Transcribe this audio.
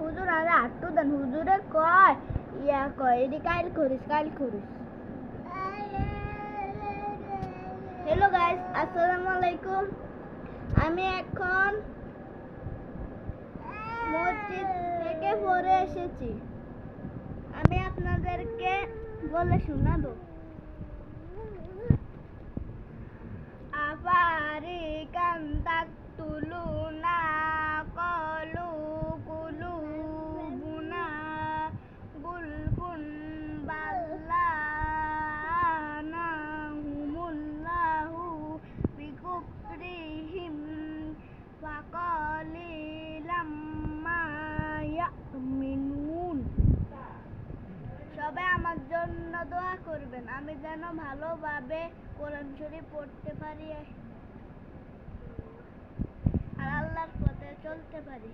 হুজুর আরে আটটু দেন হুজুরে কয় ইয়া কয় এদি কাইল করিস হ্যালো গাইস আসসালামু আলাইকুম আমি এখন মসজিদ থেকে পড়ে এসেছি আমি আপনাদেরকে বলে শোনাবো আফারি কান্তাক তুলুনা কলু কুলুবুনা গুলকুন বাল্লানা হুমুল্লাহু বিকুফরিহিম ফাকালিলাম মা ইয়ামিনুন। সবাই আমার জন্য দোয়া করবেন আমি যেন ভালোভাবে কোরআন শরীফ পড়তে পারি আর আল্লাহর পথে চলতে পারি।